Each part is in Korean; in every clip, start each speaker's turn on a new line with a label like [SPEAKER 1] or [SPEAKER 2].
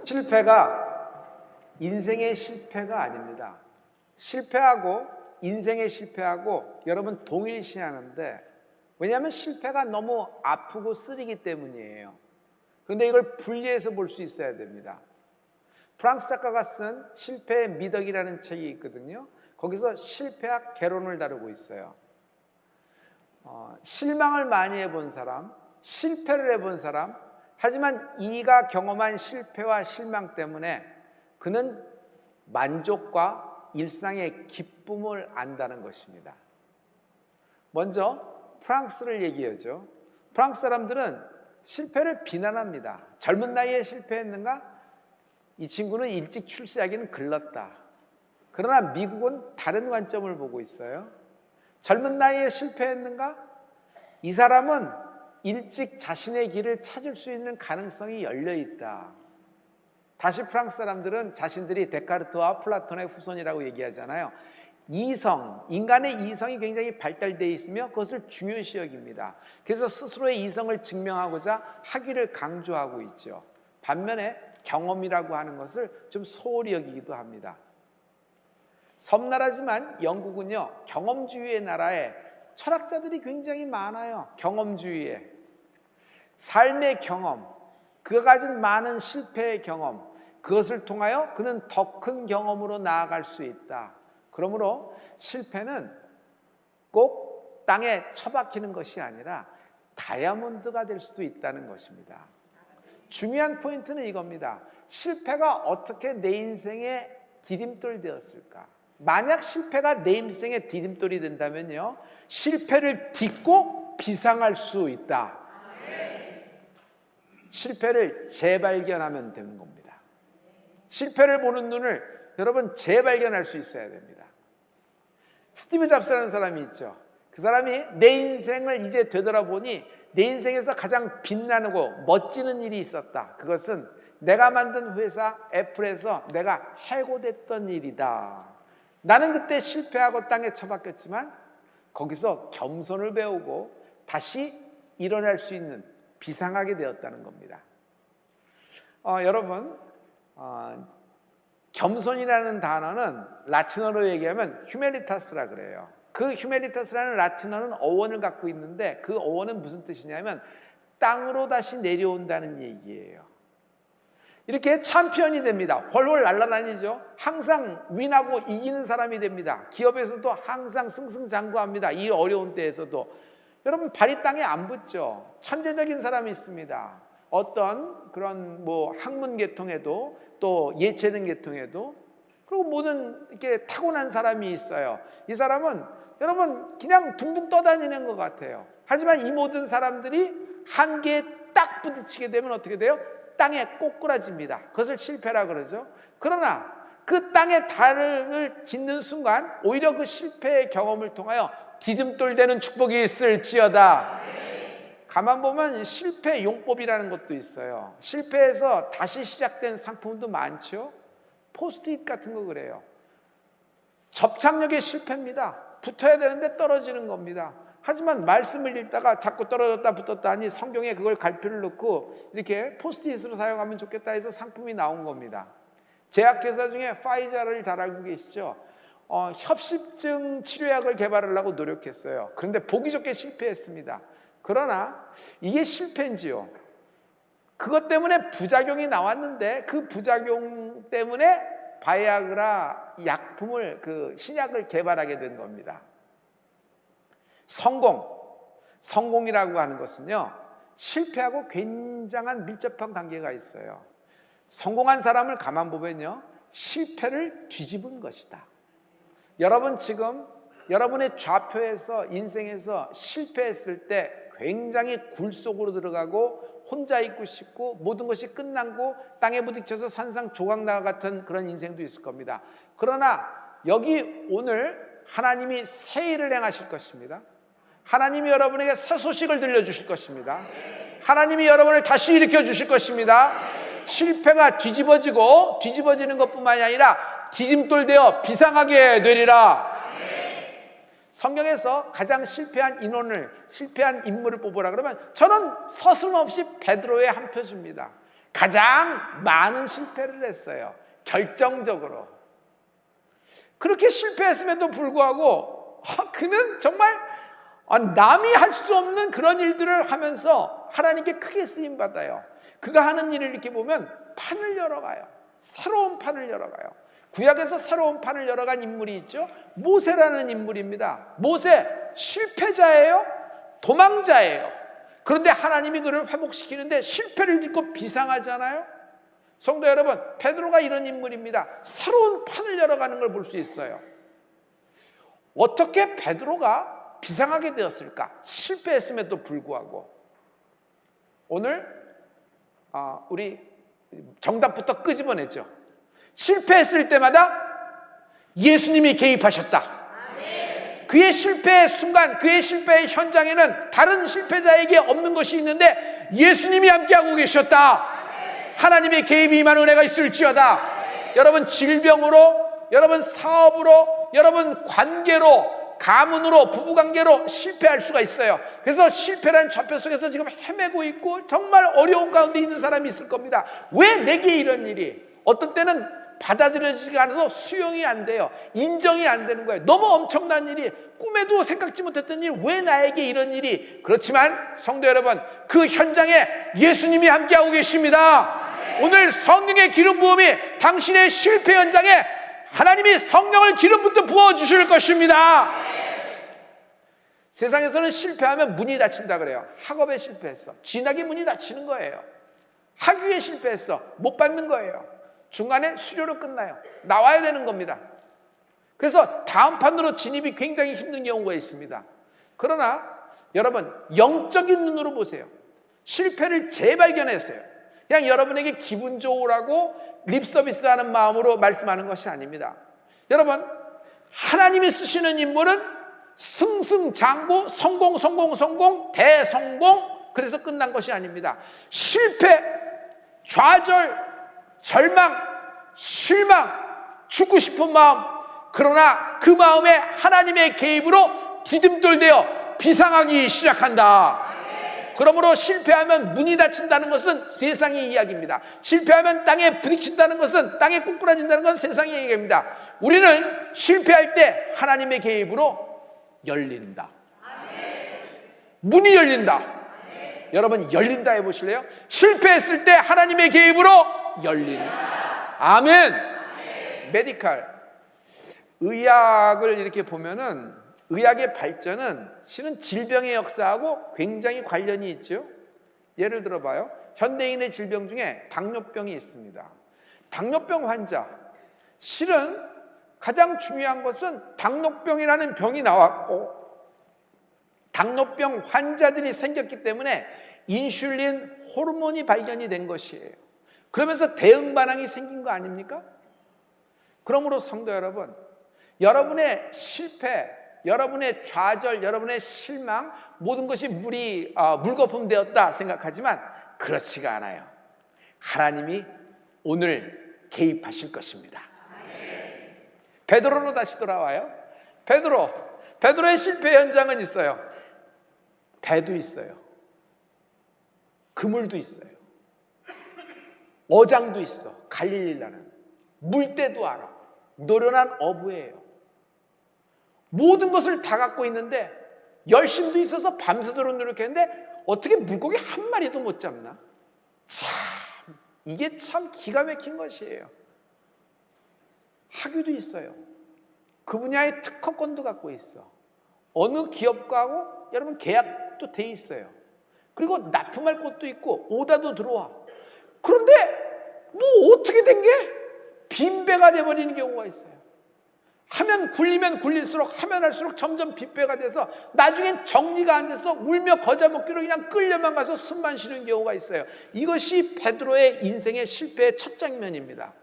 [SPEAKER 1] 실패가 인생의 실패가 아닙니다. 실패하고 인생의 실패하고 여러분 동일시하는데, 왜냐하면 실패가 너무 아프고 쓰리기 때문이에요. 그런데 이걸 분리해서 볼 수 있어야 됩니다. 프랑스 작가가 쓴 실패의 미덕이라는 책이 있거든요. 거기서 실패와 개론을 다루고 있어요. 실망을 많이 해본 사람, 실패를 해본 사람, 하지만 이가 경험한 실패와 실망 때문에 그는 만족과 일상의 기쁨을 안다는 것입니다. 먼저 프랑스를 얘기하죠. 프랑스 사람들은 실패를 비난합니다. 젊은 나이에 실패했는가? 이 친구는 일찍 출세하기는 글렀다. 그러나 미국은 다른 관점을 보고 있어요. 젊은 나이에 실패했는가? 이 사람은 일찍 자신의 길을 찾을 수 있는 가능성이 열려 있다. 다시 프랑스 사람들은 자신들이 데카르트와 플라톤의 후손이라고 얘기하잖아요. 이성, 인간의 이성이 굉장히 발달되어 있으며 그것을 중요시 여깁니다. 그래서 스스로의 이성을 증명하고자 학위를 강조하고 있죠. 반면에 경험이라고 하는 것을 좀 소홀히 여기기도 합니다. 섬나라지만 영국은요, 경험주의의 나라에 철학자들이 굉장히 많아요. 경험주의에. 삶의 경험, 그가 가진 많은 실패의 경험, 그것을 통하여 그는 더 큰 경험으로 나아갈 수 있다. 그러므로 실패는 꼭 땅에 처박히는 것이 아니라 다이아몬드가 될 수도 있다는 것입니다. 중요한 포인트는 이겁니다. 실패가 어떻게 내 인생의 디딤돌이 되었을까? 만약 실패가 내 인생의 디딤돌이 된다면요, 실패를 딛고 비상할 수 있다. 실패를 재발견하면 되는 겁니다. 실패를 보는 눈을 여러분 재발견할 수 있어야 됩니다. 스티브 잡스라는 사람이 있죠. 그 사람이 내 인생을 이제 되돌아보니 내 인생에서 가장 빛나고 멋지는 일이 있었다. 그것은 내가 만든 회사 애플에서 내가 해고됐던 일이다. 나는 그때 실패하고 땅에 처박혔지만 거기서 겸손을 배우고 다시 일어날 수 있는 비상하게 되었다는 겁니다. 여러분, 겸손이라는 단어는 라틴어로 얘기하면 휴메니타스라 그래요. 그 휴메니타스라는 라틴어는 어원을 갖고 있는데 그 어원은 무슨 뜻이냐면 땅으로 다시 내려온다는 얘기예요. 이렇게 챔피언이 됩니다. 훨훨 날아다니죠. 항상 윈하고 이기는 사람이 됩니다. 기업에서도 항상 승승장구합니다. 이 어려운 때에서도. 여러분, 발이 땅에 안 붙죠. 천재적인 사람이 있습니다. 어떤 그런 학문 계통에도 또 예체능 계통에도, 그리고 모든 이렇게 타고난 사람이 있어요. 이 사람은 여러분 그냥 둥둥 떠다니는 것 같아요. 하지만 이 모든 사람들이 한계에 딱 부딪히게 되면 어떻게 돼요? 땅에 꼬꾸라집니다. 그것을 실패라 그러죠. 그러나 그 땅에 달을 짓는 순간 오히려 그 실패의 경험을 통하여 디딤돌 되는 축복이 있을지어다. 가만 보면 실패 용법이라는 것도 있어요. 실패해서 다시 시작된 상품도 많죠. 포스트잇 같은 거 그래요. 접착력의 실패입니다. 붙어야 되는데 떨어지는 겁니다. 하지만 말씀을 읽다가 자꾸 떨어졌다 붙었다 하니 성경에 그걸 갈피를 넣고 이렇게 포스트잇으로 사용하면 좋겠다 해서 상품이 나온 겁니다. 제약회사 중에 파이자를 잘 알고 계시죠? 협심증 치료약을 개발하려고 노력했어요. 그런데 보기 좋게 실패했습니다. 그러나 이게 실패인지요? 그것 때문에 부작용이 나왔는데 그 부작용 때문에 바이아그라 약품을, 신약을 개발하게 된 겁니다. 성공이라고 하는 것은요, 실패하고 굉장한 밀접한 관계가 있어요. 성공한 사람을 가만 보면요, 실패를 뒤집은 것이다. 여러분 지금 여러분의 좌표에서 인생에서 실패했을 때 굉장히 굴 속으로 들어가고 혼자 있고 싶고 모든 것이 끝나고 땅에 부딪혀서 산상조각나와 같은 그런 인생도 있을 겁니다. 그러나 여기 오늘 하나님이 새 일을 행하실 것입니다. 하나님이 여러분에게 새 소식을 들려주실 것입니다. 하나님이 여러분을 다시 일으켜 주실 것입니다. 실패가 뒤집어지는 것뿐만이 아니라 디딤돌 되어 비상하게 되리라. 성경에서 가장 실패한 인물을 뽑으라 그러면 저는 서슴없이 베드로의 한 표 줍니다. 가장 많은 실패를 했어요. 결정적으로. 그렇게 실패했음에도 불구하고 그는 정말 남이 할 수 없는 그런 일들을 하면서 하나님께 크게 쓰임받아요. 그가 하는 일을 이렇게 보면 판을 열어가요. 새로운 판을 열어가요. 구약에서 새로운 판을 열어간 인물이 있죠. 모세라는 인물입니다. 모세 실패자예요. 도망자예요. 그런데 하나님이 그를 회복시키는데 실패를 딛고 비상하잖아요. 성도 여러분, 베드로가 이런 인물입니다. 새로운 판을 열어가는 걸 볼 수 있어요. 어떻게 베드로가 비상하게 되었을까? 실패했음에도 불구하고. 오늘 우리 정답부터 끄집어냈죠. 실패했을 때마다 예수님이 개입하셨다. 그의 실패의 순간, 그의 실패의 현장에는 다른 실패자에게 없는 것이 있는데 예수님이 함께하고 계셨다. 하나님의 개입이 임한 은혜가 있을지어다. 여러분, 질병으로, 여러분 사업으로, 여러분 관계로, 가문으로, 부부관계로 실패할 수가 있어요. 그래서 실패라는 좌표 속에서 지금 헤매고 있고 정말 어려운 가운데 있는 사람이 있을 겁니다. 왜 내게 이런 일이? 어떤 때는 받아들여지지가 않아서 수용이 안 돼요. 인정이 안 되는 거예요. 너무 엄청난 일이, 꿈에도 생각지 못했던 일, 왜 나에게 이런 일이? 그렇지만 성도 여러분, 그 현장에 예수님이 함께하고 계십니다. 오늘 성령의 기름 부음이 당신의 실패 현장에 하나님이 성령을 기름부터 부어주실 것입니다. 세상에서는 실패하면 문이 닫힌다 그래요. 학업에 실패했어. 진학의 문이 닫히는 거예요. 학위에 실패했어. 못 받는 거예요. 중간에 수료로 끝나요. 나와야 되는 겁니다. 그래서 다음 판으로 진입이 굉장히 힘든 경우가 있습니다. 그러나 여러분, 영적인 눈으로 보세요. 실패를 재발견했어요. 그냥 여러분에게 기분 좋으라고 립서비스하는 마음으로 말씀하는 것이 아닙니다. 여러분, 하나님이 쓰시는 인물은 승승장구, 성공, 대성공, 그래서 끝난 것이 아닙니다. 실패, 좌절, 절망, 실망, 죽고 싶은 마음, 그러나 그 마음에 하나님의 개입으로 디딤돌되어 비상하기 시작한다. 그러므로 실패하면 문이 닫힌다는 것은 세상의 이야기입니다. 실패하면 땅에 부딪힌다는 것은, 땅에 꼬꾸라진다는 것은 세상의 이야기입니다. 우리는 실패할 때 하나님의 개입으로 열린다. 문이 열린다. 여러분, 열린다 해보실래요? 실패했을 때 하나님의 개입으로 열린다. 아멘. 메디칼, 의학을 이렇게 보면은 의학의 발전은 실은 질병의 역사하고 굉장히 관련이 있죠. 예를 들어봐요. 현대인의 질병 중에 당뇨병이 있습니다. 당뇨병 환자, 실은 가장 중요한 것은 당뇨병이라는 병이 나왔고 당뇨병 환자들이 생겼기 때문에 인슐린 호르몬이 발견이 된 것이에요. 그러면서 대응 반응이 생긴 거 아닙니까? 그러므로 성도 여러분, 여러분의 실패, 여러분의 좌절, 여러분의 실망, 모든 것이 물거품 되었다 생각하지만 그렇지가 않아요. 하나님이 오늘 개입하실 것입니다. 베드로로 다시 돌아와요. 베드로의 실패 현장은 있어요. 배도 있어요. 그물도 있어요. 어장도 있어. 갈릴리라는 물때도 알아. 노련한 어부예요. 모든 것을 다 갖고 있는데 열심도 있어서 밤새도록 노력했는데 어떻게 물고기 한 마리도 못 잡나? 참, 이게 참 기가 막힌 것이에요. 학위도 있어요. 그 분야의 특허권도 갖고 있어. 어느 기업과하고 여러분 계약도 돼 있어요. 그리고 납품할 곳도 있고 오다도 들어와. 그런데 뭐 어떻게 된 게 빈배가 돼버리는 경우가 있어요. 하면 굴리면 굴릴수록, 하면 할수록 점점 빈배가 돼서 나중엔 정리가 안 돼서 울며 거저 먹기로 그냥 끌려만 가서 숨만 쉬는 경우가 있어요. 이것이 베드로의 인생의 실패의 첫 장면입니다.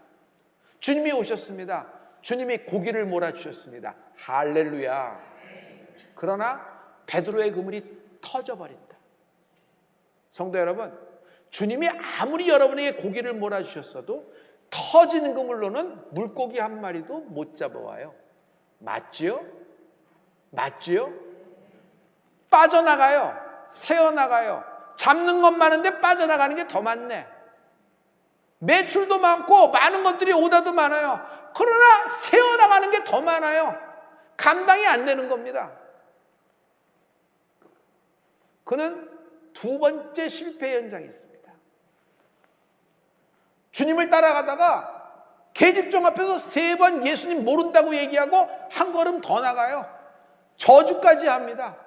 [SPEAKER 1] 주님이 오셨습니다. 주님이 고기를 몰아주셨습니다. 할렐루야. 그러나 베드로의 그물이 터져버린다. 성도 여러분, 주님이 아무리 여러분에게 고기를 몰아주셨어도 터지는 그물로는 물고기 한 마리도 못 잡아와요. 맞지요? 맞지요? 빠져나가요. 새어나가요. 잡는 건 많은데 빠져나가는 게 더 많네. 매출도 많고 많은 것들이 오다도 많아요. 그러나 세어나가는 게 더 많아요. 감당이 안 되는 겁니다. 그는 두 번째 실패 현장이 있습니다. 주님을 따라가다가 계집종 앞에서 3번 예수님 모른다고 얘기하고 한 걸음 더 나가요. 저주까지 합니다.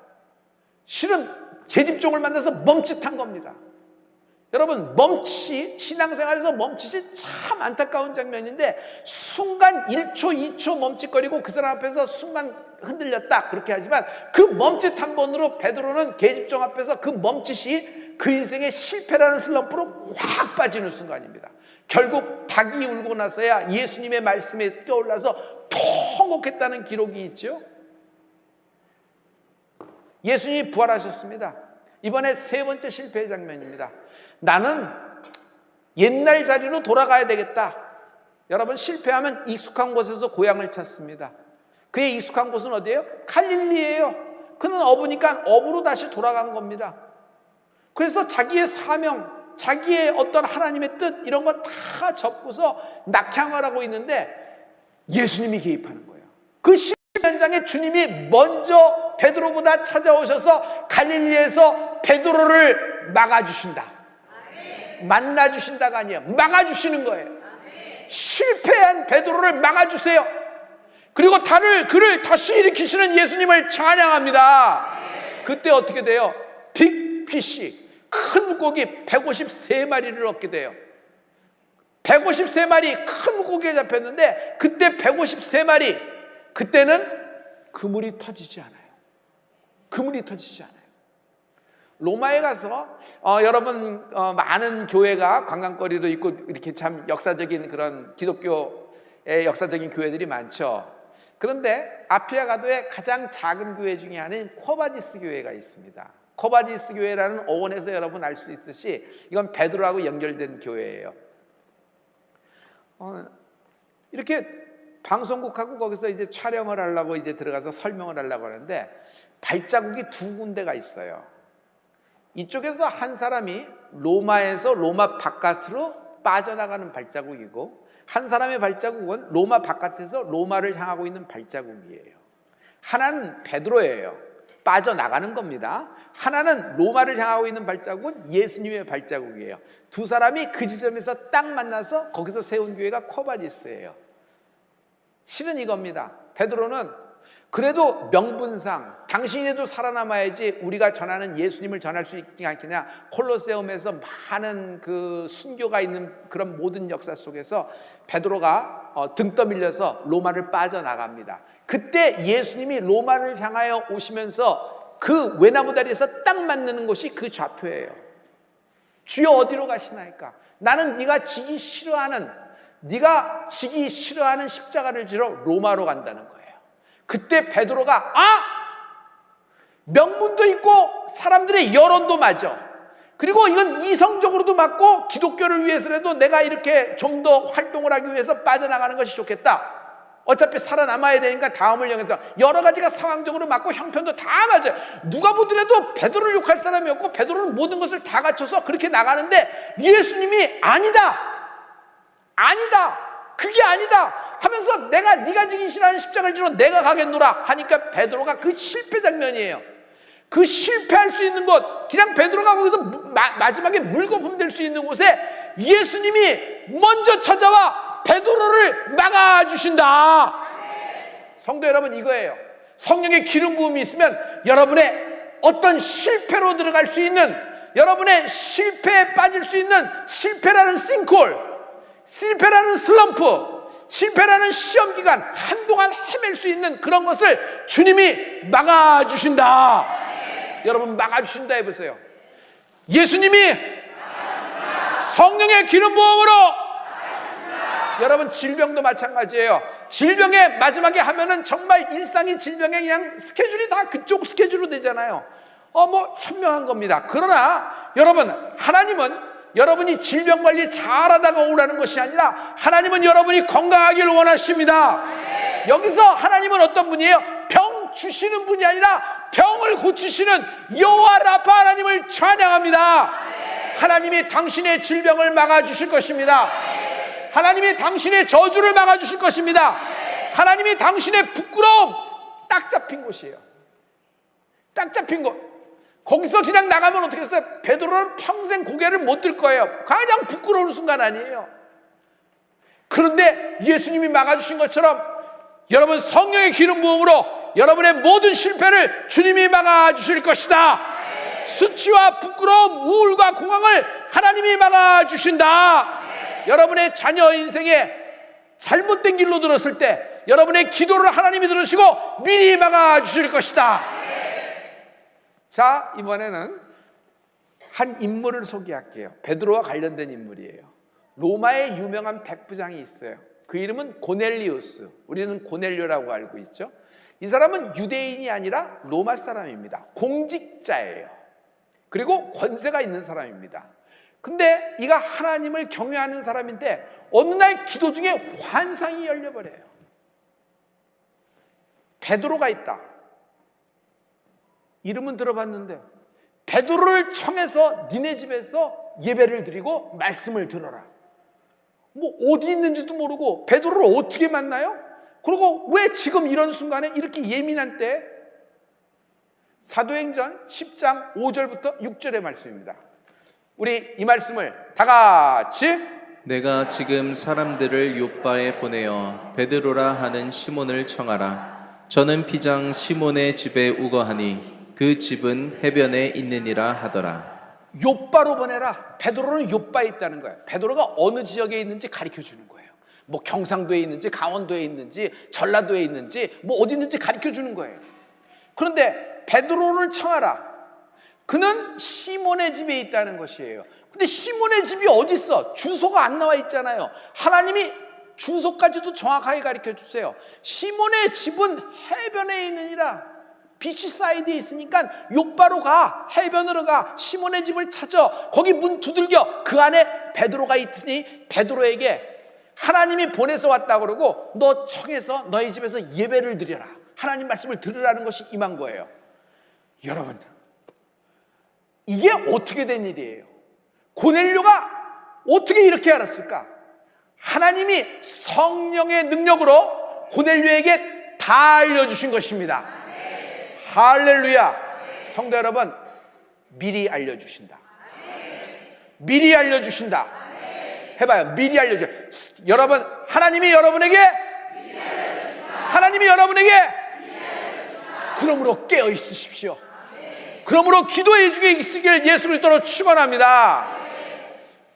[SPEAKER 1] 실은 계집종을 만나서 멈칫한 겁니다. 여러분, 멈칫이, 신앙생활에서 멈칫이 참 안타까운 장면인데, 순간 1초, 2초 멈칫거리고 그 사람 앞에서 순간 흔들렸다 그렇게 하지만, 그 멈칫 한 번으로 베드로는 계집종 앞에서 그 멈칫이 그 인생의 실패라는 슬럼프로 확 빠지는 순간입니다. 결국 닭이 울고 나서야 예수님의 말씀에 떠올라서 통곡했다는 기록이 있죠. 예수님이 부활하셨습니다. 이번에 3번째 실패의 장면입니다. 나는 옛날 자리로 돌아가야 되겠다. 여러분, 실패하면 익숙한 곳에서 고향을 찾습니다. 그의 익숙한 곳은 어디예요? 갈릴리예요. 그는 어부니까 어부로 다시 돌아간 겁니다. 그래서 자기의 사명, 자기의 어떤 하나님의 뜻 이런 거 다 접고서 낙향을 하고 있는데 예수님이 개입하는 거예요. 그 실패 현장에 주님이 먼저 베드로보다 찾아오셔서 갈릴리에서 베드로를 막아주신다. 만나주신다가 아니에요. 막아주시는 거예요. 실패한 베드로를 막아주세요. 그리고 그를 다시 일으키시는 예수님을 찬양합니다. 그때 어떻게 돼요? 빅피쉬, 큰 물고기 153마리를 얻게 돼요. 153마리 큰 물고기에 잡혔는데 그때 153마리, 그때는 그물이 터지지 않아요. 그물이 터지지 않아요. 로마에 가서 여러분 많은 교회가 관광거리로 있고 이렇게 참 역사적인 그런 기독교의 역사적인 교회들이 많죠. 그런데 아피아 가도에 가장 작은 교회 중에 하나인 쿼바디스 교회가 있습니다. 쿼바디스 교회라는 어원에서 여러분 알 수 있듯이 이건 베드로하고 연결된 교회예요. 이렇게 방송국하고 거기서 이제 촬영을 하려고 이제 들어가서 설명을 하려고 하는데 발자국이 2군데가 있어요. 이쪽에서 한 사람이 로마에서 로마 바깥으로 빠져나가는 발자국이고, 한 사람의 발자국은 로마 바깥에서 로마를 향하고 있는 발자국이에요. 하나는 베드로예요. 빠져나가는 겁니다. 하나는 로마를 향하고 있는 발자국은 예수님의 발자국이에요. 두 사람이 그 지점에서 딱 만나서 거기서 세운 교회가 쿼바디스예요. 실은 이겁니다. 베드로는 그래도 명분상 당신이라도 살아남아야지 우리가 전하는 예수님을 전할 수 있지 않겠냐. 콜로세움에서 많은 그 순교가 있는 그런 모든 역사 속에서 베드로가 등 떠밀려서 로마를 빠져나갑니다. 그때 예수님이 로마를 향하여 오시면서 그 외나무 다리에서 딱 만나는 곳이 그 좌표예요. 주여 어디로 가시나이까? 나는 네가 지기 싫어하는 십자가를 지러 로마로 간다는 거예요. 그때 베드로가 명분도 있고 사람들의 여론도 맞아. 그리고 이건 이성적으로도 맞고 기독교를 위해서라도 내가 이렇게 좀 더 활동을 하기 위해서 빠져나가는 것이 좋겠다. 어차피 살아남아야 되니까 다음을 영했다. 여러 가지가 상황적으로 맞고 형편도 다 맞아요. 누가 보더라도 베드로를 욕할 사람이 없고 베드로는 모든 것을 다 갖춰서 그렇게 나가는데 예수님이 아니다, 그게 아니다 하면서 네가 지기 싫어하는 십자가를 지러 내가 가겠노라 하니까 베드로가 그 실패 장면이에요. 그 실패할 수 있는 곳, 그냥 베드로가 거기서 마지막에 물거품 될 수 있는 곳에 예수님이 먼저 찾아와 베드로를 막아주신다. 성도 여러분, 이거예요. 성령의 기름 부음이 있으면 여러분의 어떤 실패로 들어갈 수 있는, 여러분의 실패에 빠질 수 있는 실패라는 싱크홀, 실패라는 슬럼프, 실패라는 시험기간, 한동안 헤맬 수 있는 그런 것을 주님이 막아주신다. 여러분, 막아주신다 해보세요. 예수님이 성령의 기름 부음으로, 여러분 질병도 마찬가지예요. 질병에 마지막에 하면은 정말 일상이 질병에 그냥 스케줄이 다 그쪽 스케줄로 되잖아요. 현명한 겁니다. 그러나 여러분, 하나님은 여러분이 질병 관리 잘하다가 오라는 것이 아니라 하나님은 여러분이 건강하기를 원하십니다. 여기서 하나님은 어떤 분이에요? 병 주시는 분이 아니라 병을 고치시는 여호와 라파 하나님을 찬양합니다. 하나님이 당신의 질병을 막아주실 것입니다. 하나님이 당신의 저주를 막아주실 것입니다. 하나님이 당신의 부끄러움, 딱 잡힌 곳이에요. 딱 잡힌 곳. 거기서 그냥 나가면 어떻게 했어요? 베드로는 평생 고개를 못 들 거예요. 가장 부끄러운 순간 아니에요. 그런데 예수님이 막아주신 것처럼 여러분 성령의 기름 부음으로 여러분의 모든 실패를 주님이 막아주실 것이다. 수치와 부끄러움, 우울과 공황을 하나님이 막아주신다. 여러분의 자녀 인생에 잘못된 길로 들었을 때 여러분의 기도를 하나님이 들으시고 미리 막아주실 것이다. 자, 이번에는 한 인물을 소개할게요. 베드로와 관련된 인물이에요. 로마에 유명한 백부장이 있어요. 그 이름은 고넬리우스. 우리는 고넬료라고 알고 있죠. 이 사람은 유대인이 아니라 로마 사람입니다. 공직자예요. 그리고 권세가 있는 사람입니다. 근데 이가 하나님을 경외하는 사람인데 어느 날 기도 중에 환상이 열려버려요. 베드로가 있다. 이름은 들어봤는데 베드로를 청해서 니네 집에서 예배를 드리고 말씀을 들어라. 뭐 어디 있는지도 모르고 베드로를 어떻게 만나요? 그리고 왜 지금 이런 순간에 이렇게 예민한 때? 사도행전 10장 5절부터 6절의 말씀입니다. 우리 이 말씀을 다 같이.
[SPEAKER 2] 내가 지금 사람들을 욥바에 보내어 베드로라 하는 시몬을 청하라. 저는 피장 시몬의 집에 우거하니 그 집은 해변에 있느니라 하더라.
[SPEAKER 1] 욥바로 보내라. 베드로는 욥바에 있다는 거예요. 베드로가 어느 지역에 있는지 가르쳐 주는 거예요. 뭐 경상도에 있는지 강원도에 있는지 전라도에 있는지 뭐 어디 있는지 가르쳐 주는 거예요. 그런데 베드로를 청하라. 그는 시몬의 집에 있다는 것이에요. 근데 시몬의 집이 어디 있어? 주소가 안 나와 있잖아요. 하나님이 주소까지도 정확하게 가르쳐 주세요. 시몬의 집은 해변에 있느니라. 비치사이드에 있으니까 욥바로 가, 해변으로 가, 시몬의 집을 찾아. 거기 문 두들겨. 그 안에 베드로가 있으니 베드로에게 하나님이 보내서 왔다 그러고 너 청해서 너희 집에서 예배를 드려라. 하나님 말씀을 들으라는 것이 임한 거예요. 여러분, 이게 어떻게 된 일이에요? 고넬료가 어떻게 이렇게 알았을까? 하나님이 성령의 능력으로 고넬료에게 다 알려주신 것입니다. 할렐루야. 성도 여러분, 미리 알려주신다. 미리 알려주신다. 해봐요. 미리 알려줘. 여러분, 하나님이 여러분에게 그러므로 깨어 있으십시오. 그러므로 기도의 중에 있으길 예수 그리스도로 축원합니다.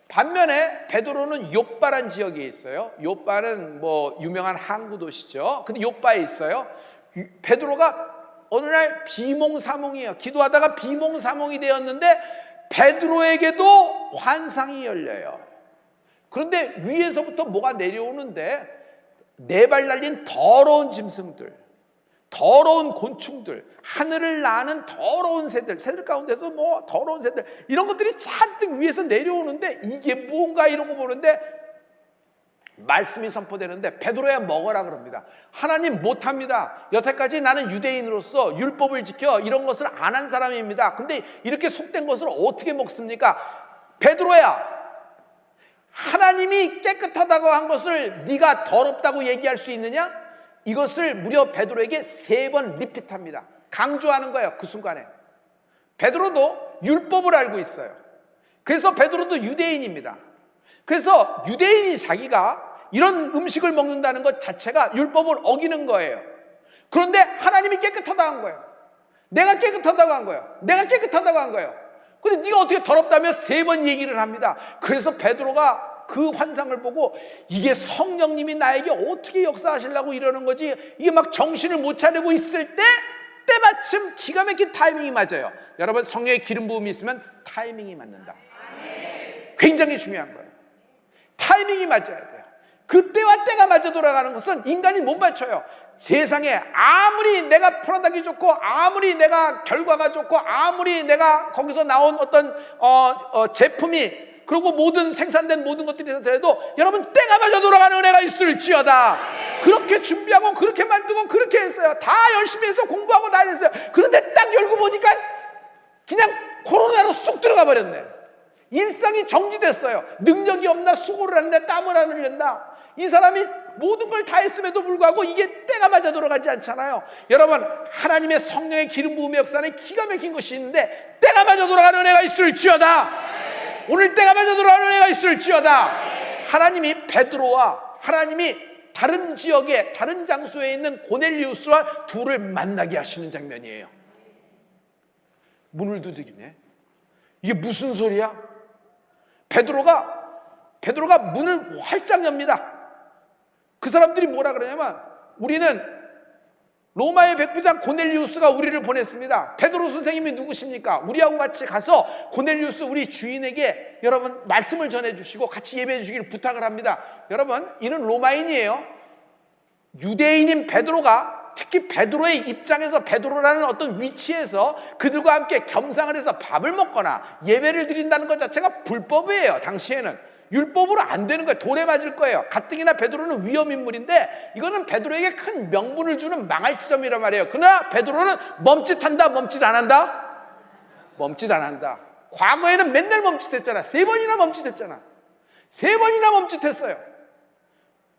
[SPEAKER 1] 반면에 베드로는 욥바란 지역에 있어요. 욥바는 뭐 유명한 항구 도시죠. 근데 욥바에 있어요. 베드로가 어느 날 비몽사몽이에요. 기도하다가 비몽사몽이 되었는데 베드로에게도 환상이 열려요. 그런데 위에서부터 뭐가 내려오는데 네 발 달린 더러운 짐승들, 더러운 곤충들, 하늘을 나는 더러운 새들 가운데서 뭐 더러운 새들, 이런 것들이 잔뜩 위에서 내려오는데 이게 뭔가 이러고 보는데 말씀이 선포되는데 베드로야 먹어라 그럽니다. 하나님 못합니다. 여태까지 나는 유대인으로서 율법을 지켜 이런 것을 안 한 사람입니다. 근데 이렇게 속된 것을 어떻게 먹습니까? 베드로야, 하나님이 깨끗하다고 한 것을 네가 더럽다고 얘기할 수 있느냐? 이것을 무려 베드로에게 3번 리핏합니다. 강조하는 거예요. 그 순간에 베드로도 율법을 알고 있어요. 그래서 베드로도 유대인입니다. 그래서 유대인이 자기가 이런 음식을 먹는다는 것 자체가 율법을 어기는 거예요. 그런데 하나님이 깨끗하다고 한 거예요. 내가 깨끗하다고 한 거예요. 내가 깨끗하다고 한 거예요. 근데 네가 어떻게 더럽다며 3번 얘기를 합니다. 그래서 베드로가 그 환상을 보고 이게 성령님이 나에게 어떻게 역사하시려고 이러는 거지, 이게 막 정신을 못 차리고 있을 때 때마침 기가 막힌 타이밍이 맞아요. 여러분, 성령의 기름 부음이 있으면 타이밍이 맞는다. 굉장히 중요한 거예요. 타이밍이 맞아야 돼요. 그때와 때가 맞아 돌아가는 것은 인간이 못 맞춰요. 세상에 아무리 내가 프로덕이 좋고 아무리 내가 결과가 좋고 아무리 내가 거기서 나온 어떤 제품이 그리고 모든 생산된 모든 것들이 되더라도 여러분, 때가 맞아 돌아가는 은혜가 있을지어다. 그렇게 준비하고 그렇게 만들고 그렇게 했어요. 다 열심히 해서 공부하고 다 했어요. 그런데 딱 열고 보니까 그냥 코로나로 쑥 들어가 버렸네. 일상이 정지됐어요. 능력이 없나, 수고를 하는데 땀을 안 흘린다. 이 사람이 모든 걸 다 했음에도 불구하고 이게 때가 맞아 돌아가지 않잖아요. 여러분, 하나님의 성령의 기름 부음의 역사는 기가 막힌 것이 있는데 때가 맞아 돌아가는 은혜가 있을지어다. 오늘 때가 맞아 돌아가는 은혜가 있을지어다. 하나님이 베드로와 하나님이 다른 지역에, 다른 장소에 있는 고넬리우스와 둘을 만나게 하시는 장면이에요. 문을 두드리네. 이게 무슨 소리야? 베드로가 문을 활짝 엽니다. 그 사람들이 뭐라 그러냐면, 우리는 로마의 백부장 고넬리우스가 우리를 보냈습니다. 베드로 선생님이 누구십니까? 우리하고 같이 가서 고넬리우스 우리 주인에게 여러분 말씀을 전해주시고 같이 예배해 주시기를 부탁을 합니다. 여러분, 이는 로마인이에요. 유대인인 베드로가, 특히 베드로의 입장에서, 베드로라는 어떤 위치에서 그들과 함께 겸상을 해서 밥을 먹거나 예배를 드린다는 것 자체가 불법이에요. 당시에는 율법으로 안 되는 거예요. 돌에 맞을 거예요. 가뜩이나 베드로는 위험인물인데 이거는 베드로에게 큰 명분을 주는 망할 지점이란 말이에요. 그러나 베드로는 멈칫한다, 멈칫 안 한다? 멈칫 안 한다. 과거에는 맨날 멈칫했잖아. 3번이나 멈칫했잖아. 3번이나 멈칫했어요.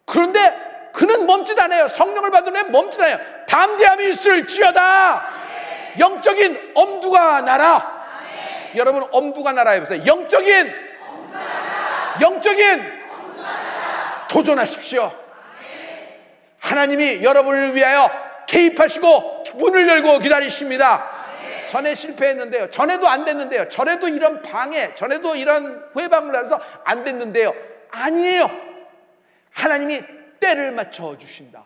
[SPEAKER 1] 그런데 그는 멈칫 안 해요. 성령을 받은 후에 멈칫 안 해요. 담대함이 있을지어다. 영적인 엄두가 나라. 여러분, 엄두가 나라 해보세요. 영적인 도전하십시오. 하나님이 여러분을 위하여 개입하시고 문을 열고 기다리십니다. 전에 실패했는데요. 전에도 안 됐는데요. 전에도 이런 방해, 전에도 이런 회방을 해서 안 됐는데요. 아니에요. 하나님이 때를 맞춰 주신다.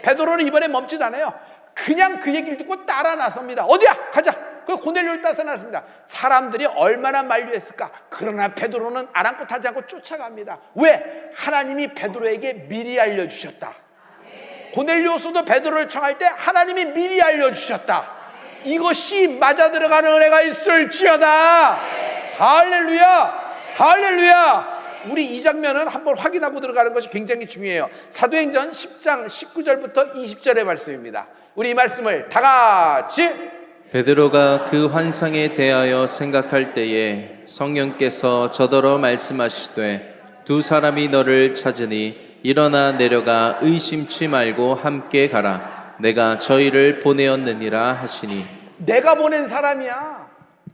[SPEAKER 1] 베드로는 이번에 멈칫 안 해요. 그냥 그 얘기를 듣고 따라 나섭니다. 어디야? 가자. 그리고 고넬료를 따라 나섭니다. 사람들이 얼마나 만류했을까? 그러나 베드로는 아랑곳하지 않고 쫓아갑니다. 왜? 하나님이 베드로에게 미리 알려주셨다. 고넬료서도 베드로를 청할 때 하나님이 미리 알려주셨다. 이것이 맞아 들어가는 은혜가 있을지어다. 할렐루야, 할렐루야. 우리 이 장면은 한번 확인하고 들어가는 것이 굉장히 중요해요. 사도행전 10장 19절부터 20절의 말씀입니다. 우리 이 말씀을 다 같이.
[SPEAKER 2] 베드로가 그 환상에 대하여 생각할 때에 성령께서 저더러 말씀하시되 두 사람이 너를 찾으니 일어나 내려가 의심치 말고 함께 가라. 내가 저희를 보내었느니라 하시니.
[SPEAKER 1] 내가 보낸 사람이야.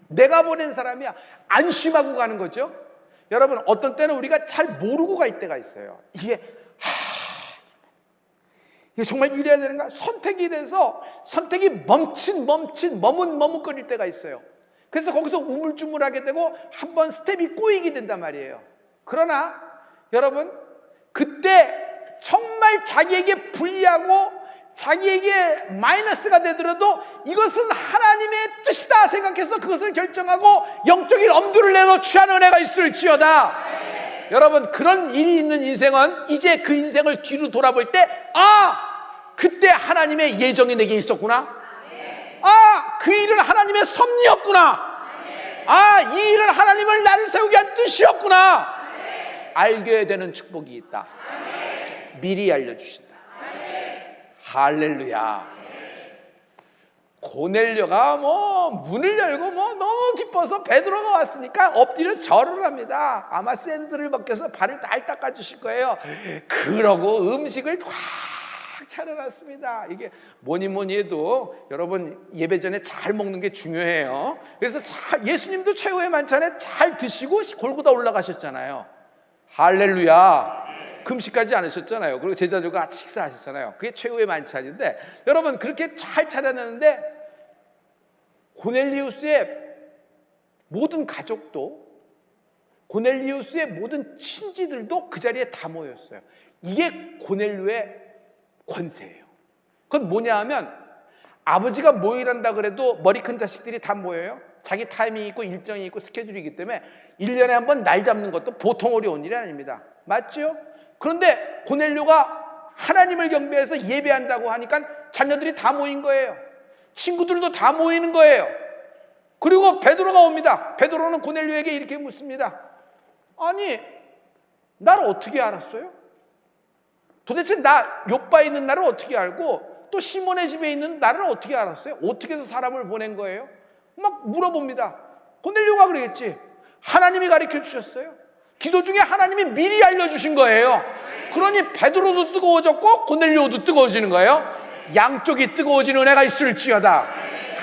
[SPEAKER 1] 내가 보낸 사람이야. 안심하고 가는 거죠. 여러분, 어떤 때는 우리가 잘 모르고 갈 때가 있어요. 이게 정말 이래야 되는가? 선택이 돼서 선택이 머뭇거릴 때가 있어요. 그래서 거기서 우물쭈물하게 되고 한번 스텝이 꼬이게 된단 말이에요. 그러나 여러분, 그때 정말 자기에게 불리하고 자기에게 마이너스가 되더라도 이것은 하나님의 뜻이다 생각해서 그것을 결정하고 영적인 엄두를 내서 취하는 은혜가 있을지어다. 여러분, 그런 일이 있는 인생은 이제 그 인생을 뒤로 돌아볼 때, 그때 하나님의 예정이 내게 있었구나. 그 일은 하나님의 섭리였구나. 이 일은 하나님을 나를 세우기 위한 뜻이었구나. 알게 되는 축복이 있다. 미리 알려주신다. 할렐루야. 고넬료가 문을 열고 너무 기뻐서 베드로가 왔으니까 엎드려 절을 합니다. 아마 샌들을 벗겨서 발을 잘 닦아주실 거예요. 그러고 음식을 확 차려놨습니다. 이게 뭐니 해도 여러분, 예배 전에 잘 먹는 게 중요해요. 그래서 예수님도 최후의 만찬에 잘 드시고 골고다 올라가셨잖아요. 할렐루야. 금식하지 않으셨잖아요. 그리고 제자들과 같이 식사하셨잖아요. 그게 최후의 만찬인데, 여러분, 그렇게 잘 차려놨는데 고넬리우스의 모든 가족도, 고넬리우스의 모든 친지들도 그 자리에 다 모였어요. 이게 고넬료의 권세예요. 그건 뭐냐 하면, 아버지가 모이란다 그래도 머리 큰 자식들이 다 모여요. 자기 타이밍이 있고 일정이 있고 스케줄이기 때문에 1년에 한 번 날 잡는 것도 보통 어려운 일이 아닙니다. 맞죠? 그런데 고넬료가 하나님을 경배해서 예배한다고 하니까 자녀들이 다 모인 거예요. 친구들도 다 모이는 거예요. 그리고 베드로가 옵니다. 베드로는 고넬료에게 이렇게 묻습니다. 아니, 나를 어떻게 알았어요? 도대체 나 요바에 있는 나를 어떻게 알고 또 시몬의 집에 있는 나를 어떻게 알았어요? 어떻게 해서 사람을 보낸 거예요? 막 물어봅니다. 고넬료가 그러겠지. 하나님이 가르쳐 주셨어요. 기도 중에 하나님이 미리 알려주신 거예요. 그러니 베드로도 뜨거워졌고 고넬료도 뜨거워지는 거예요. 양쪽이 뜨거워진 은혜가 있을지어다.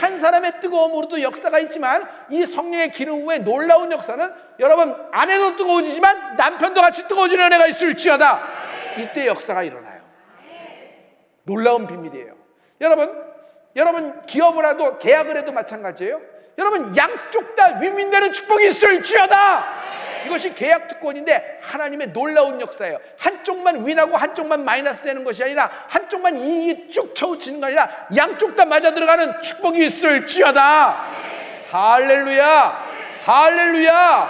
[SPEAKER 1] 한 사람의 뜨거움으로도 역사가 있지만 이 성령의 기름 후에 놀라운 역사는 여러분 아내도 뜨거워지지만 남편도 같이 뜨거워지는 은혜가 있을지어다. 이때 역사가 일어나요. 놀라운 비밀이에요. 여러분 기업을 해도 계약을 해도 마찬가지예요. 여러분 양쪽 다 윈윈되는 축복이 있을지어다. 이것이 계약 특권인데 하나님의 놀라운 역사예요. 한쪽만 윈하고 한쪽만 마이너스 되는 것이 아니라 한쪽만 이익이 쭉 쳐우치는 거 아니라 양쪽 다 맞아 들어가는 축복이 있을지어다. 할렐루야, 할렐루야.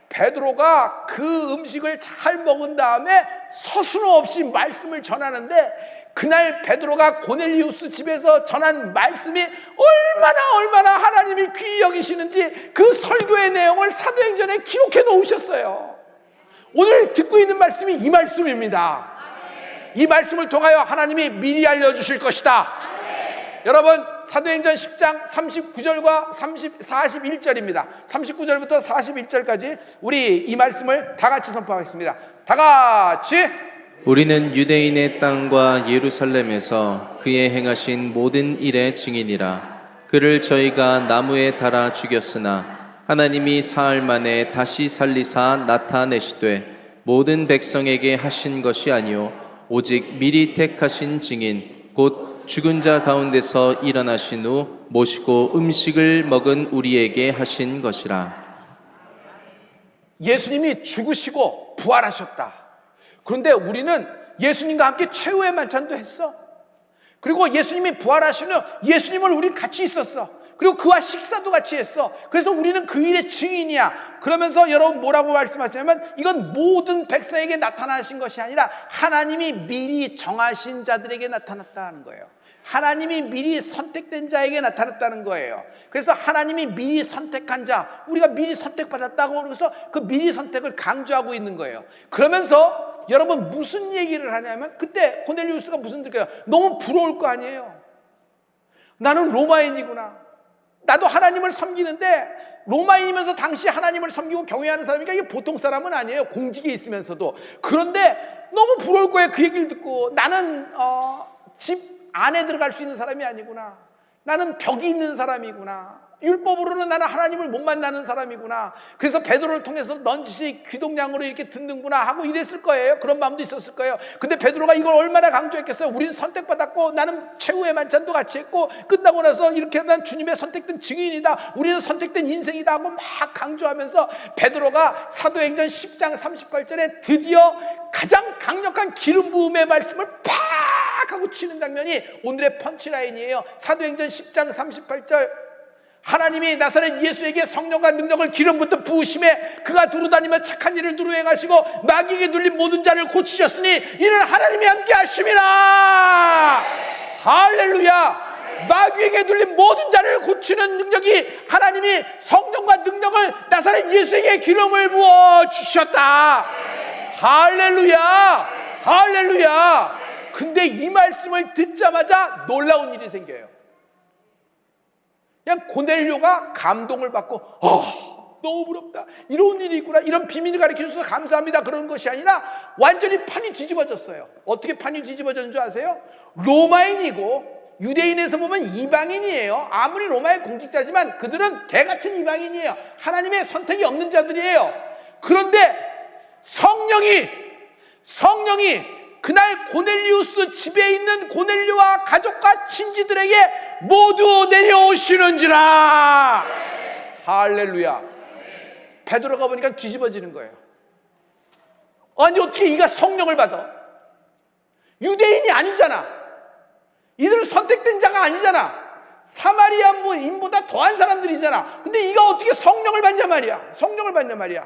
[SPEAKER 1] 베드로가 그 음식을 잘 먹은 다음에 서슴없이 말씀을 전하는데 그날 베드로가 고넬리우스 집에서 전한 말씀이 얼마나 하나님이 귀히 여기시는지 그 설교의 내용을 사도행전에 기록해 놓으셨어요. 오늘 듣고 있는 말씀이 이 말씀입니다. 이 말씀을 통하여 하나님이 미리 알려주실 것이다. 여러분 사도행전 10장 39절과 41절입니다. 39절부터 41절까지 우리 이 말씀을 다 같이 선포하겠습니다. 다 같이.
[SPEAKER 2] 우리는 유대인의 땅과 예루살렘에서 그의 행하신 모든 일의 증인이라. 그를 저희가 나무에 달아 죽였으나 하나님이 사흘 만에 다시 살리사 나타내시되 모든 백성에게 하신 것이 아니요 오직 미리 택하신 증인 곧 죽은 자 가운데서 일어나신 후 모시고 음식을 먹은 우리에게 하신 것이라.
[SPEAKER 1] 예수님이 죽으시고 부활하셨다. 그런데 우리는 예수님과 함께 최후의 만찬도 했어. 그리고 예수님이 부활하신 후 예수님을 우리 같이 있었어. 그리고 그와 식사도 같이 했어. 그래서 우리는 그 일의 증인이야. 그러면서 여러분 뭐라고 말씀하시냐면 이건 모든 백성에게 나타나신 것이 아니라 하나님이 미리 정하신 자들에게 나타났다는 거예요. 하나님이 미리 선택된 자에게 나타났다는 거예요. 그래서 하나님이 미리 선택한 자, 우리가 미리 선택받았다고 그래서 그 미리 선택을 강조하고 있는 거예요. 그러면서 여러분 무슨 얘기를 하냐면 그때 고넬리우스가 무슨 느껴요? 너무 부러울 거 아니에요. 나는 로마인이구나. 나도 하나님을 섬기는데 로마인이면서 당시 하나님을 섬기고 경외하는 사람이니까 이게 보통 사람은 아니에요. 공직에 있으면서도. 그런데 너무 부러울 거예요. 그 얘기를 듣고. 나는 집 안에 들어갈 수 있는 사람이 아니구나. 나는 벽이 있는 사람이구나. 율법으로는 나는 하나님을 못 만나는 사람이구나. 그래서 베드로를 통해서 넌지시 귀동냥으로 이렇게 듣는구나 하고 이랬을 거예요. 그런 마음도 있었을 거예요. 근데 베드로가 이걸 얼마나 강조했겠어요. 우리는 선택받았고 나는 최후의 만찬도 같이 했고 끝나고 나서 이렇게 난 주님의 선택된 증인이다. 우리는 선택된 인생이다 하고 막 강조하면서 베드로가 사도행전 10장 38절에 드디어 가장 강력한 기름 부음의 말씀을 팍 하고 치는 장면이 오늘의 펀치라인이에요. 사도행전 10장 38절 하나님이 나사렛 예수에게 성령과 능력을 기름부터 부으심에 그가 두루다니며 착한 일을 두루 행하시고 마귀에게 눌린 모든 자를 고치셨으니 이는 하나님이 함께 하심이라. 할렐루야. 마귀에게 눌린 모든 자를 고치는 능력이 하나님이 성령과 능력을 나사렛 예수에게 기름을 부어 주셨다. 할렐루야. 할렐루야. 근데 이 말씀을 듣자마자 놀라운 일이 생겨요. 그냥 고넬료가 감동을 받고 너무 부럽다. 이런 일이 있구나. 이런 비밀을 가르쳐주셔서 감사합니다. 그런 것이 아니라 완전히 판이 뒤집어졌어요. 어떻게 판이 뒤집어졌는 줄 아세요? 로마인이고 유대인에서 보면 이방인이에요. 아무리 로마의 공직자지만 그들은 개같은 이방인이에요. 하나님의 선택이 없는 자들이에요. 그런데 성령이 그날 고넬리우스 집에 있는 고넬료와 가족과 친지들에게 모두 내려오시는지라. 할렐루야. 베드로가 보니까 뒤집어지는 거예요. 아니 어떻게 이가 성령을 받아? 유대인이 아니잖아. 이들은 선택된 자가 아니잖아. 사마리아인보다 더한 사람들이잖아. 근데 이가 어떻게 성령을 받냐 말이야. 성령을 받냐 말이야.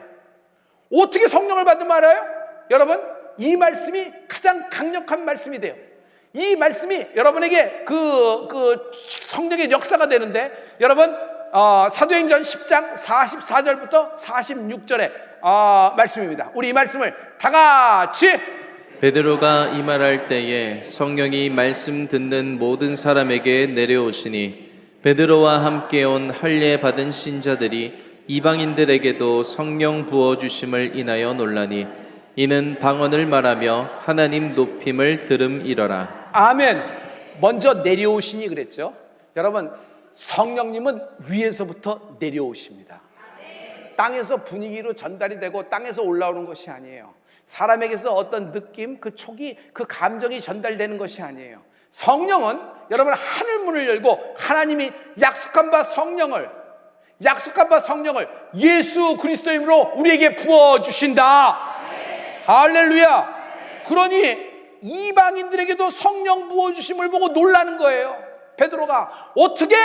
[SPEAKER 1] 어떻게 성령을 받는 말이에요? 여러분 이 말씀이 가장 강력한 말씀이 돼요. 이 말씀이 여러분에게 그 성령의 역사가 되는데 여러분 사도행전 10장 44절부터 46절의 말씀입니다. 우리 이 말씀을 다 같이.
[SPEAKER 2] 베드로가 이 말할 때에 성령이 말씀 듣는 모든 사람에게 내려오시니 베드로와 함께 온 할례 받은 신자들이 이방인들에게도 성령 부어주심을 인하여 논라니 이는 방언을 말하며 하나님 높임을 들음이러라.
[SPEAKER 1] 아멘. 먼저 내려오시니 그랬죠. 여러분, 성령님은 위에서부터 내려오십니다. 땅에서 분위기로 전달이 되고 땅에서 올라오는 것이 아니에요. 사람에게서 어떤 느낌, 그 촉이, 그 감정이 전달되는 것이 아니에요. 성령은 여러분 하늘문을 열고 하나님이 약속한 바 성령을 예수 그리스도의 이름으로 우리에게 부어주신다. 할렐루야. 그러니 이방인들에게도 성령 부어주심을 보고 놀라는 거예요. 베드로가 어떻게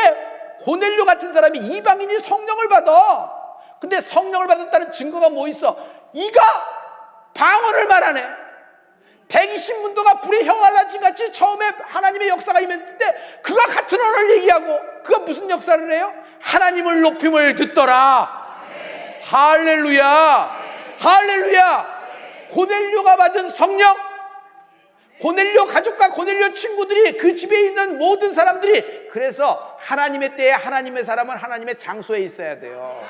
[SPEAKER 1] 고넬료 같은 사람이 이방인이 성령을 받아? 근데 성령을 받았다는 증거가 뭐 있어? 이가 방언을 말하네. 120문도가 불의 형알라진 같이 처음에 하나님의 역사가 임했을 때 그가 같은 언어를 얘기하고 그가 무슨 역사를 해요? 하나님을 높임을 듣더라. 할렐루야. 할렐루야. 고넬료가 받은 성령, 고넬료 가족과 고넬료 친구들이 그 집에 있는 모든 사람들이, 그래서 하나님의 때에 하나님의 사람은 하나님의 장소에 있어야 돼요.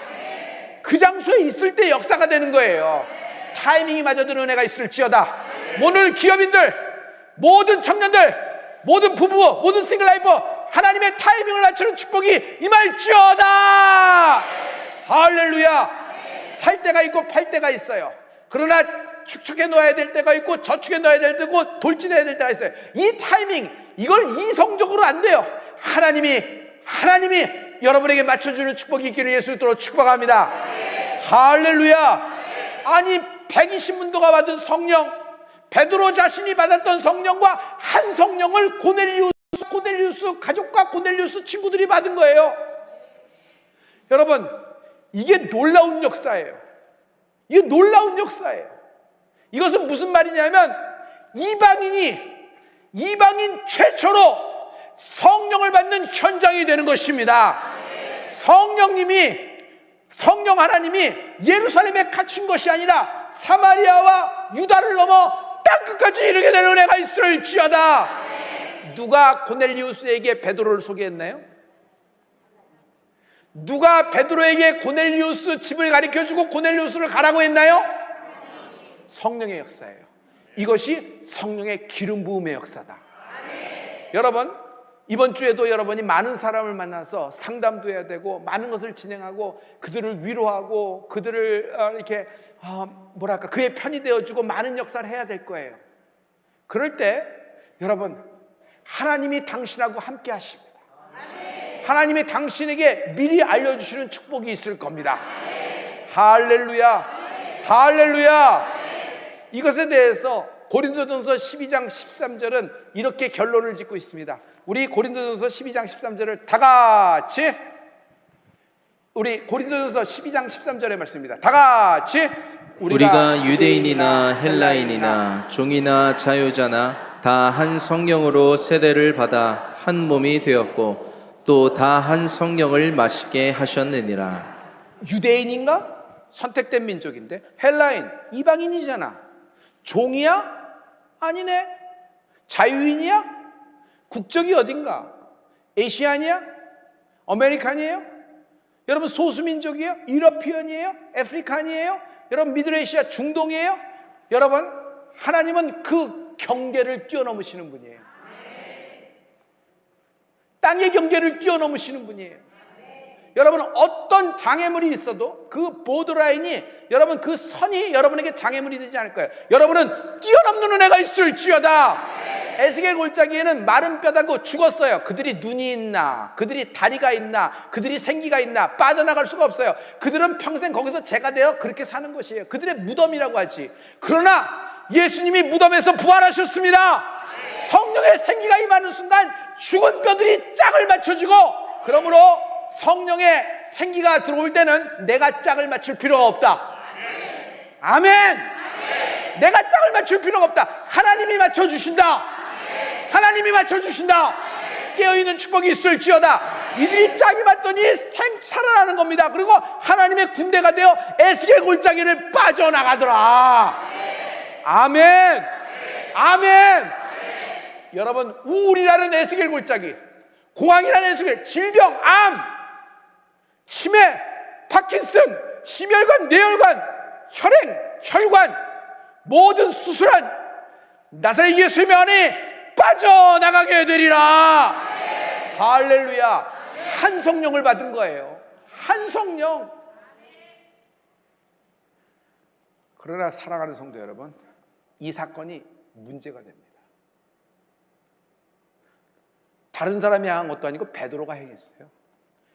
[SPEAKER 1] 그 장소에 있을 때 역사가 되는 거예요. 타이밍이 맞아도 은혜가 있을지어다. 오늘 기업인들, 모든 청년들, 모든 부부, 모든 싱글라이프, 하나님의 타이밍을 맞추는 축복이 임할지어다. 할렐루야. 살 때가 있고 팔 때가 있어요. 그러나 축축해 놓아야 될 때가 있고 저축해 놓아야 될 때고 돌진해야 될 때가 있어요. 이 타이밍, 이걸 이성적으로 안 돼요. 하나님이 여러분에게 맞춰주는 축복이 있기를 예수 이름으로 축복합니다. 할렐루야. 아니 120문도가 받은 성령, 베드로 자신이 받았던 성령과 한 성령을 고넬리우스 가족과 고넬리우스 친구들이 받은 거예요. 여러분, 이게 놀라운 역사예요. 이게 놀라운 역사예요. 이것은 무슨 말이냐면 이방인 최초로 성령을 받는 현장이 되는 것입니다. 성령 하나님이 예루살렘에 갇힌 것이 아니라 사마리아와 유다를 넘어 땅끝까지 이르게 되는 은혜가 있을지어다. 누가 고넬리우스에게 베드로를 소개했나요? 누가 베드로에게 고넬리우스 집을 가르쳐주고 고넬리우스를 가라고 했나요? 성령의 역사예요. 이것이 성령의 기름 부음의 역사다. 여러분, 이번 주에도 여러분이 많은 사람을 만나서 상담도 해야 되고 많은 것을 진행하고 그들을 위로하고 그들을 이렇게 그의 편이 되어주고 많은 역사를 해야 될 거예요. 그럴 때 여러분, 하나님이 당신하고 함께 하십니다. 하나님이 당신에게 미리 알려주시는 축복이 있을 겁니다. 할렐루야. 할렐루야. 이것에 대해서 고린도전서 12장 13절은 이렇게 결론을 짓고 있습니다. 우리 고린도전서 12장 13절을 다 같이, 우리 고린도전서 12장 13절의 말씀입니다. 다 같이
[SPEAKER 2] 우리가 유대인이나 헬라인이나 종이나 자유자나 다 한 성령으로 세례를 받아 한 몸이 되었고 또 다 한 성령을 마시게 하셨느니라.
[SPEAKER 1] 유대인인가? 선택된 민족인데. 헬라인, 이방인이잖아. 종이야? 아니네. 자유인이야? 국적이 어딘가? 에시안이야? 아메리칸이에요? 여러분 소수민족이에요? 유러피언이에요? 아프리칸이에요? 여러분 미드레시아 중동이에요? 여러분 하나님은 그 경계를 뛰어넘으시는 분이에요. 땅의 경계를 뛰어넘으시는 분이에요. 여러분 어떤 장애물이 있어도 그 보드라인이, 여러분 그 선이 여러분에게 장애물이 되지 않을 거예요. 여러분은 뛰어넘는 은혜가 있을지어다. 에스겔 골짜기에는 마른 뼈다고 죽었어요. 그들이 눈이 있나, 그들이 다리가 있나, 그들이 생기가 있나 빠져나갈 수가 없어요. 그들은 평생 거기서 죄가 되어 그렇게 사는 것이에요. 그들의 무덤이라고 하지. 그러나 예수님이 무덤에서 부활하셨습니다. 성령의 생기가 임하는 순간 죽은 뼈들이 짝을 맞춰주고, 그러므로 성령의 생기가 들어올 때는 내가 짝을 맞출 필요가 없다. 아멘. 내가 짝을 맞출 필요가 없다. 하나님이 맞춰주신다. 하나님이 맞춰주신다. 깨어있는 축복이 있을지어다. 이들이 짝이 맞더니 살아나는 겁니다. 그리고 하나님의 군대가 되어 에스겔 골짜기를 빠져나가더라. 아멘. 아멘. 여러분 우울이라는 에스겔 골짜기, 공황이라는 에스겔, 질병, 암, 치매, 파킨슨, 심혈관, 뇌혈관, 혈행, 혈관 모든 수술한 나사렛 예수님의 안에 빠져나가게 되리라. 할렐루야. 한 성령을 받은 거예요. 한 성령. 그러나 사랑하는 성도 여러분, 이 사건이 문제가 됩니다. 다른 사람이 한 것도 아니고 베드로가 행했어요.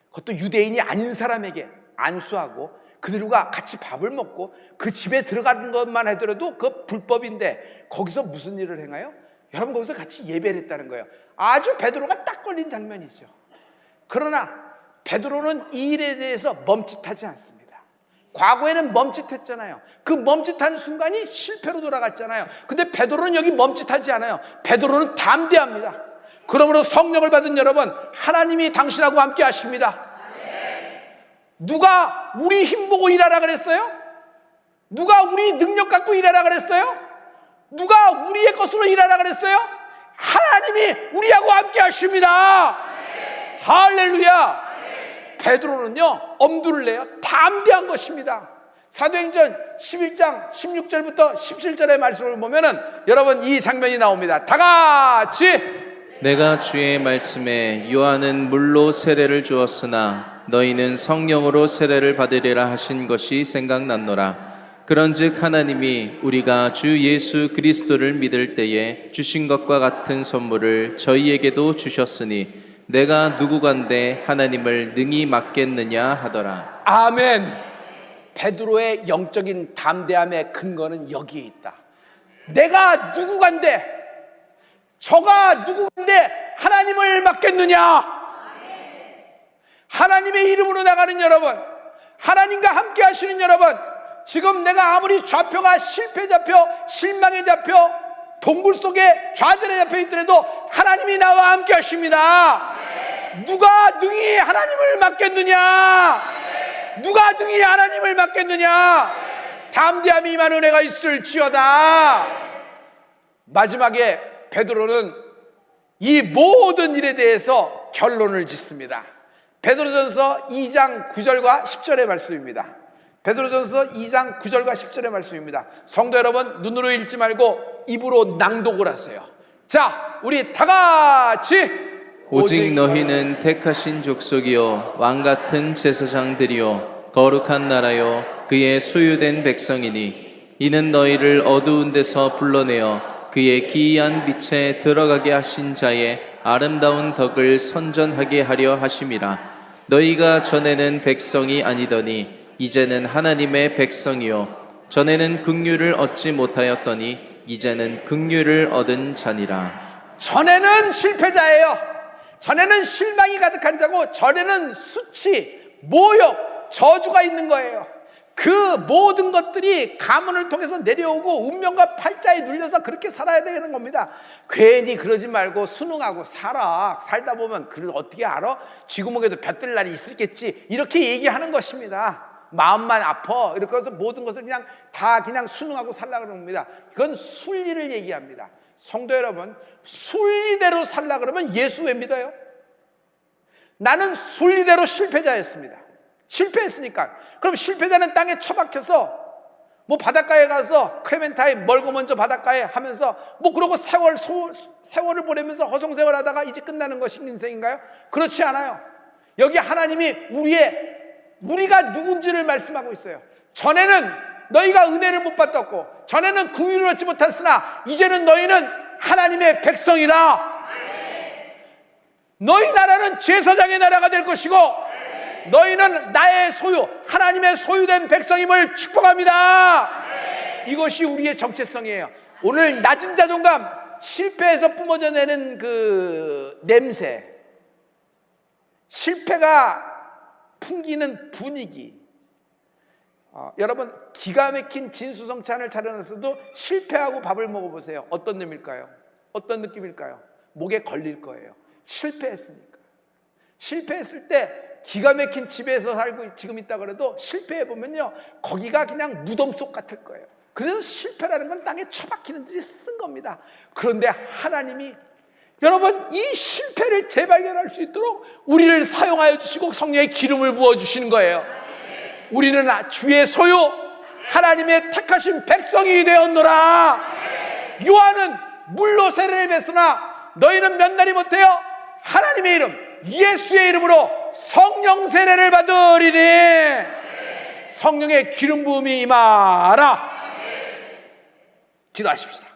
[SPEAKER 1] 그것도 유대인이 아닌 사람에게 안수하고 그들과 같이 밥을 먹고 그 집에 들어간 것만 하더라도 그 불법인데 거기서 무슨 일을 행해요? 여러분, 거기서 같이 예배를 했다는 거예요. 아주 베드로가 딱 걸린 장면이죠. 그러나 베드로는 이 일에 대해서 멈칫하지 않습니다. 과거에는 멈칫했잖아요. 그 멈칫한 순간이 실패로 돌아갔잖아요. 근데 베드로는 여기 멈칫하지 않아요. 베드로는 담대합니다. 그러므로 성령을 받은 여러분, 하나님이 당신하고 함께 하십니다. 누가 우리 힘 보고 일하라 그랬어요? 누가 우리 능력 갖고 일하라 그랬어요? 누가 우리의 것으로 일하라 그랬어요? 하나님이 우리하고 함께 하십니다. 할렐루야. 베드로는요, 엄두를 내요. 담대한 것입니다. 사도행전 11장 16절부터 17절의 말씀을 보면은 여러분 이 장면이 나옵니다. 다 같이.
[SPEAKER 2] 내가 주의 말씀에 요한은 물로 세례를 주었으나 너희는 성령으로 세례를 받으리라 하신 것이 생각났노라. 그런즉 하나님이 우리가 주 예수 그리스도를 믿을 때에 주신 것과 같은 선물을 저희에게도 주셨으니 내가 누구간데 하나님을 능히 맡겠느냐 하더라.
[SPEAKER 1] 아멘. 베드로의 영적인 담대함의 근거는 여기에 있다. 내가 누구간데, 저가 누구간데 하나님을 맡겠느냐. 하나님의 이름으로 나가는 여러분, 하나님과 함께 하시는 여러분, 지금 내가 아무리 좌표가 실패 좌표, 실망의 좌표, 동굴 속에 좌절에 잡혀 있더라도 하나님이 나와 함께 하십니다. 누가 능히 하나님을 맡겠느냐? 누가 능히 하나님을 맡겠느냐? 담대함이 임한 은혜가 있을지어다. 마지막에 베드로는 이 모든 일에 대해서 결론을 짓습니다. 베드로전서 2장 9절과 10절의 말씀입니다. 베드로전서 2장 9절과 10절의 말씀입니다. 성도 여러분, 눈으로 읽지 말고 입으로 낭독을 하세요. 자, 우리 다 같이.
[SPEAKER 2] 오직 너희는 택하신 족속이요 왕같은 제사장들이요 거룩한 나라요 그의 소유된 백성이니 이는 너희를 어두운 데서 불러내어 그의 기이한 빛에 들어가게 하신 자의 아름다운 덕을 선전하게 하려 하심이라. 너희가 전에는 백성이 아니더니 이제는 하나님의 백성이요 전에는 긍휼을 얻지 못하였더니 이제는 긍휼을 얻은 자니라.
[SPEAKER 1] 전에는 실패자예요. 전에는 실망이 가득한 자고, 전에는 수치, 모욕, 저주가 있는 거예요. 그 모든 것들이 가문을 통해서 내려오고 운명과 팔자에 눌려서 그렇게 살아야 되는 겁니다. 괜히 그러지 말고 순응하고 살다 보면 그래도 어떻게 알아? 쥐구멍에도 볕들 날이 있겠지, 이렇게 얘기하는 것입니다. 마음만 아파 이렇게 해서 모든 것을 그냥 다 그냥 순응하고 살려고 그러는 겁니다. 이건 순리를 얘기합니다. 성도 여러분, 순리대로 살라 그러면 예수 왜 믿어요? 나는 순리대로 실패자였습니다. 실패했으니까. 그럼 실패자는 땅에 처박혀서 뭐 바닷가에 가서 크레멘타인 멀고 먼저 바닷가에 하면서 뭐 그러고 세월을 보내면서 허송세월 하다가 이제 끝나는 것이 인생인가요? 그렇지 않아요. 여기 하나님이 우리가 누군지를 말씀하고 있어요. 전에는 너희가 은혜를 못 받았고, 전에는 긍휼을 얻지 못했으나 이제는 너희는 하나님의 백성이라. 너희 나라는 제사장의 나라가 될 것이고 너희는 나의 소유, 하나님의 소유된 백성임을 축복합니다. 이것이 우리의 정체성이에요. 오늘 낮은 자존감, 실패에서 뿜어져 내는 그 냄새, 실패가 풍기는 분위기. 여러분, 기가 막힌 진수성찬을 차려놨어도 실패하고 밥을 먹어보세요. 어떤 느낌일까요? 어떤 느낌일까요? 목에 걸릴 거예요. 실패했으니까. 실패했을 때 기가 막힌 집에서 살고 지금 있다 그래도 실패해보면요, 거기가 그냥 무덤 속 같을 거예요. 그래서 실패라는 건 땅에 처박히는 듯이 쓴 겁니다. 그런데 하나님이 여러분, 이 실패를 재발견할 수 있도록 우리를 사용하여 주시고 성령의 기름을 부어주시는 거예요. 우리는 주의 소유 하나님의 택하신 백성이 되었노라. 요한은 물로 세례를 뱉으나 너희는 몇 날이 못해요 하나님의 이름 예수의 이름으로 성령 세례를 받으리니 성령의 기름 부음이 임하라. 기도하십시다.